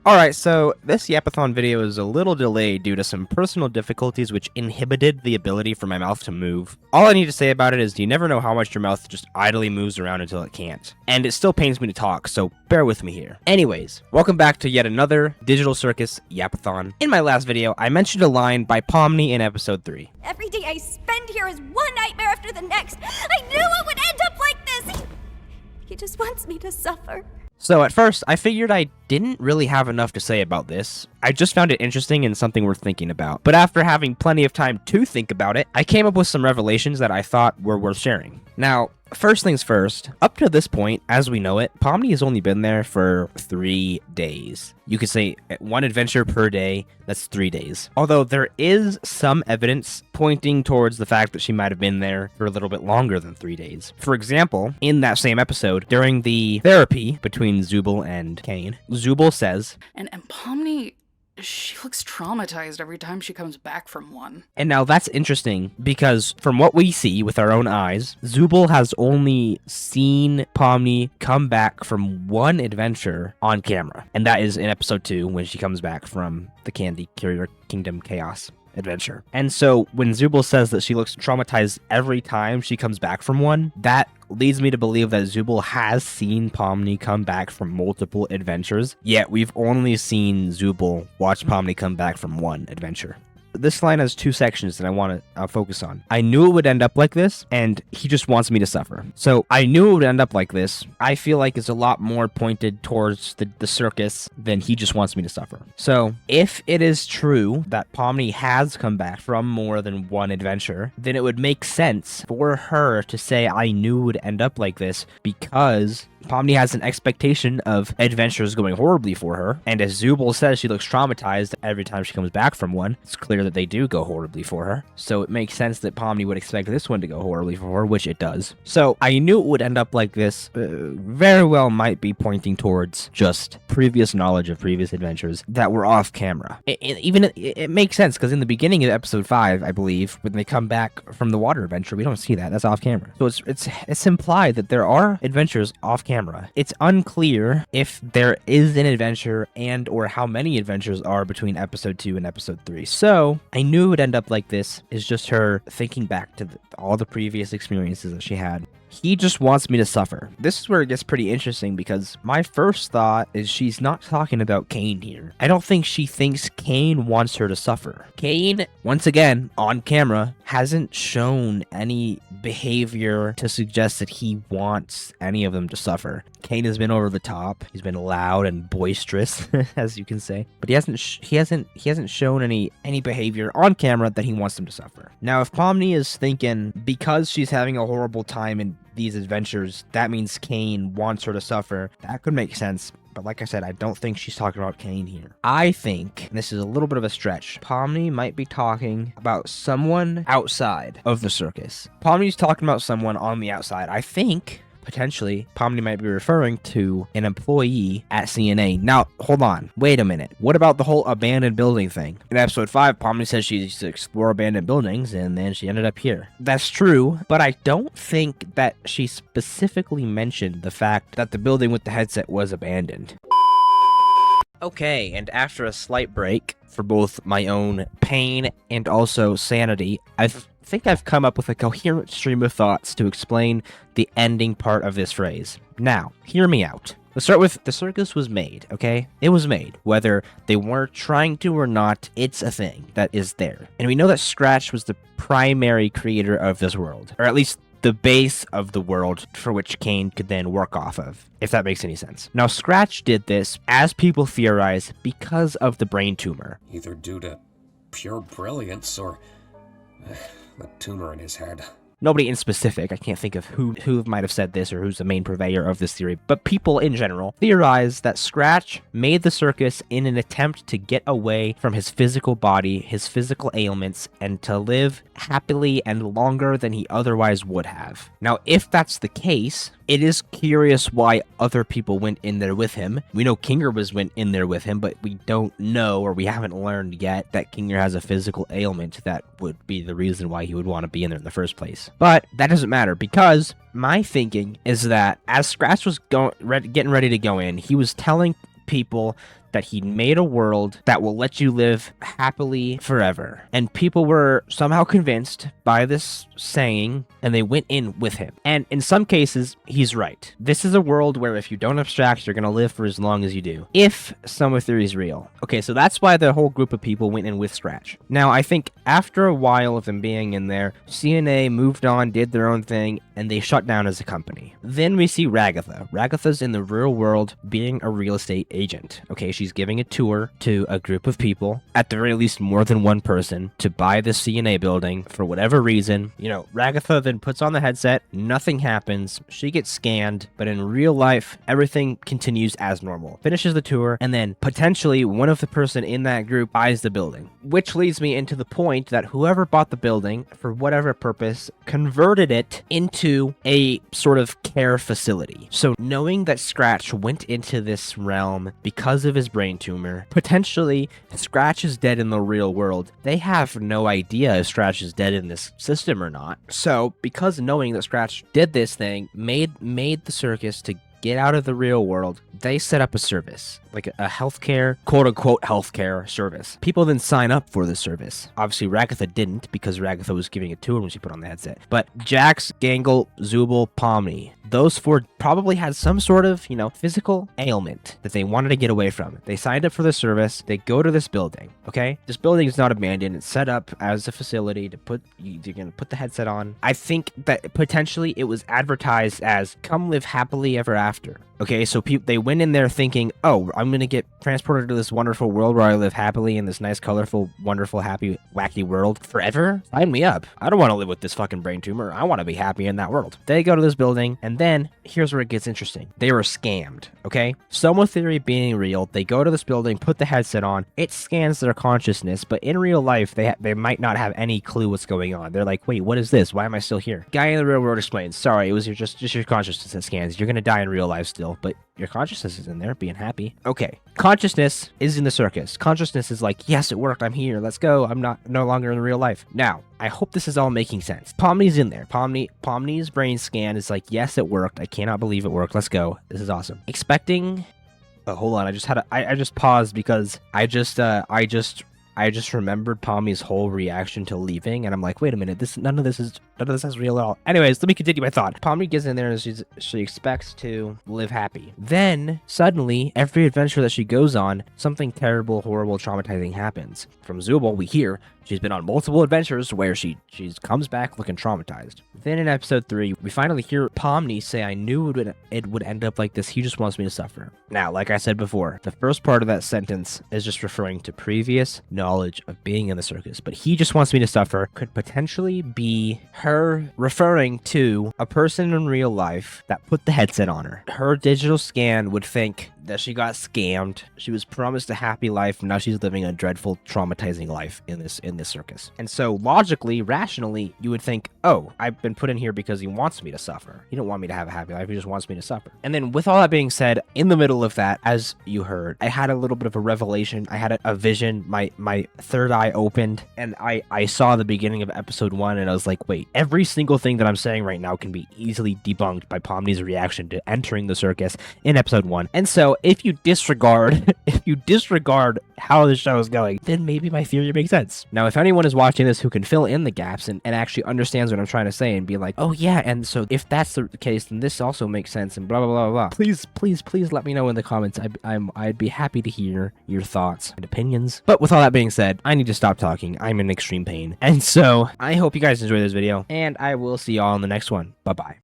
Alright, so this Yapathon video is a little delayed due to some personal difficulties which inhibited the ability for my mouth to move. All I need to say about it is you never know how much your mouth just idly moves around until it can't. And it still pains me to talk, so bear with me here. Anyways, welcome back to yet another Digital Circus Yapathon. In my last video, I mentioned a line by Pomni in episode 3. Every day I spend here is one nightmare after the next. I knew it would end up like this. He just wants me to suffer. So at first, I figured I didn't really have enough to say about this. I just found it interesting and something worth thinking about. But after having plenty of time to think about it, I came up with some revelations that I thought were worth sharing. Now, first things first, up to this point, as we know it, Pomni has only been there for 3 days. You could say one adventure per day, that's 3 days. Although there is some evidence pointing towards the fact that she might have been there for a little bit longer than 3 days. For example, in that same episode, during the therapy between Zubul and Kane, Zubul says, And Pomni, she looks traumatized every time she comes back from one. and now that's interesting because from what we see with our own eyes, Zubul has only seen Pomni come back from one adventure on camera. And that is in episode 2 when she comes back from the Candy Courier Kingdom Chaos adventure. And so when Zubul says that she looks traumatized every time she comes back from one, that leads me to believe that Zubul has seen Pomni come back from multiple adventures, yet we've only seen Zubul watch Pomni come back from one adventure. This line has 2 sections that I want to focus on. I knew it would end up like this, and he just wants me to suffer. So, I knew it would end up like this, I feel like it's a lot more pointed towards the circus than he just wants me to suffer. So, if it is true that Pomni has come back from more than one adventure, then it would make sense for her to say I knew it would end up like this because Pomni has an expectation of adventures going horribly for her, and as Zubul says she looks traumatized every time she comes back from one, it's clear that they do go horribly for her. So it makes sense that Pomni would expect this one to go horribly for her, which it does. So I knew it would end up like this, very well might be pointing towards just previous knowledge of previous adventures that were off camera. It makes sense, because in the beginning of episode 5, I believe, when they come back from the water adventure, we don't see that. That's off camera. So it's implied that there are adventures off camera. It's unclear if there is an adventure and or how many adventures are between episode 2 and episode 3. So I knew it would end up like this, is just her thinking back to all the previous experiences that she had. He just wants me to suffer. This is where it gets pretty interesting because my first thought is she's not talking about Kane here. I don't think she thinks Kane wants her to suffer. Kane, once again, on camera, hasn't shown any behavior to suggest that he wants any of them to suffer. Kane has been over the top. He's been loud and boisterous, as you can say, but he hasn't shown any behavior on camera that he wants them to suffer. Now, if Pomni is thinking because she's having a horrible time in these adventures, that means Kane wants her to suffer, that could make sense. But like I said, I don't think she's talking about Kane here. I think, and this is a little bit of a stretch, Pomni might be talking about someone outside of the circus. Pomni's talking about someone on the outside. I think potentially Pomni might be referring to an employee at CNA. Now, hold on. Wait a minute. What about the whole abandoned building thing? In episode 5, Pomni says she used to explore abandoned buildings, and then she ended up here. That's true, but I don't think that she specifically mentioned the fact that the building with the headset was abandoned. Okay, and after a slight break for both my own pain and also sanity, I think I've come up with a coherent stream of thoughts to explain the ending part of this phrase. Now, hear me out. Let's start with the circus was made, okay? It was made. Whether they were trying to or not, it's a thing that is there. And we know that Scratch was the primary creator of this world, or at least the base of the world for which Kane could then work off of, if that makes any sense. Now, Scratch did this, as people theorize, because of the brain tumor. Either due to pure brilliance or the tumor in his head. Nobody in specific, I can't think of who might have said this or who's the main purveyor of this theory, but people in general theorize that Scratch made the circus in an attempt to get away from his physical body, his physical ailments, and to live happily and longer than he otherwise would have. Now, if that's the case, it is curious why other people went in there with him. We know Kinger went in there with him, but we don't know, or we haven't learned yet, that Kinger has a physical ailment that would be the reason why he would want to be in there in the first place. But that doesn't matter, because my thinking is that as Scratch was getting ready to go in, he was telling people that he made a world that will let you live happily forever. And people were somehow convinced by this saying, and they went in with him. And in some cases, he's right. This is a world where if you don't abstract, you're going to live for as long as you do. If summer theory is real. Okay, so that's why the whole group of people went in with Scratch. Now, I think after a while of them being in there, CNA moved on, did their own thing, and they shut down as a company. Then we see Ragatha. Ragatha's in the real world being a real estate agent. Okay, she's giving a tour to a group of people, at the very least more than one person, to buy the CNA building for whatever reason. You know, Ragatha then puts on the headset, nothing happens, she gets scanned, but in real life, everything continues as normal. Finishes the tour, and then potentially one of the person in that group buys the building. Which leads me into the point that whoever bought the building, for whatever purpose, converted it into a sort of care facility. So knowing that Scratch went into this realm because of his brain tumor, potentially Scratch is dead in the real world. They have no idea if Scratch is dead in this system or not. So because knowing that Scratch did this thing made the circus to get out of the real world, they set up a service, like a healthcare, quote-unquote healthcare service. People then sign up for the service. Obviously, Ragatha didn't, because Ragatha was giving a tour when she put on the headset. But Jax, Gangle, Zubul, Pomni, those four probably had some sort of, physical ailment that they wanted to get away from. They signed up for the service. They go to this building, okay? This building is not abandoned. It's set up as a facility to you're going to put the headset on. I think that potentially it was advertised as, come live happily ever after. Okay, so they went in there thinking, oh, I'm going to get transported to this wonderful world where I live happily in this nice, colorful, wonderful, happy, wacky world forever? Sign me up. I don't want to live with this fucking brain tumor. I want to be happy in that world. They go to this building, and then here's where it gets interesting. They were scammed, okay? Soma theory being real, they go to this building, put the headset on, it scans their consciousness, but in real life, they might not have any clue what's going on. They're like, wait, what is this? Why am I still here? Guy in the real world explains, sorry, it was just your consciousness that scans. You're going to die in real life still, but your consciousness is in there, being happy. Okay, consciousness is in the circus. Consciousness is like, yes, it worked, I'm here, let's go, I'm no longer in real life. Now, I hope this is all making sense. Pomni's in there. Pomni's brain scan is like, yes, it worked, I cannot believe it worked, let's go, this is awesome. Expecting... Oh, hold on, I just paused because I just remembered Pomni's whole reaction to leaving, and I'm like, wait a minute, none of this is real at all. Anyways, let me continue my thought. Pomni gets in there and she expects to live happy. Then, suddenly, every adventure that she goes on, something terrible, horrible, traumatizing happens. From Zubul, we hear she's been on multiple adventures where she comes back looking traumatized. Then in episode 3, we finally hear Pomni say, I knew it would end up like this, he just wants me to suffer. Now, like I said before, the first part of that sentence is just referring to previous knowledge of being in the circus, but he just wants me to suffer could potentially be her referring to a person in real life that put the headset on her. Her digital scan would think that she got scammed. She was promised a happy life, and now she's living a dreadful, traumatizing life in this circus. And so logically, rationally, you would think, oh, I've been put in here because he wants me to suffer. He don't want me to have a happy life, he just wants me to suffer. And then with all that being said, in the middle of that, as you heard, I had a little bit of a revelation. I had a vision. My third eye opened, and I saw the beginning of episode 1, and I was like, wait, every single thing that I'm saying right now can be easily debunked by Pomni's reaction to entering the circus in episode 1. And so if you disregard how the show is going, then maybe my theory makes sense. Now, if anyone is watching this who can fill in the gaps and actually understands what I'm trying to say and be like, oh yeah, and so if that's the case, then this also makes sense and blah, blah, blah, blah. Please let me know in the comments. I'd be happy to hear your thoughts and opinions. But with all that being said, I need to stop talking. I'm in extreme pain. And so I hope you guys enjoyed this video, and I will see y'all in the next one. Bye-bye.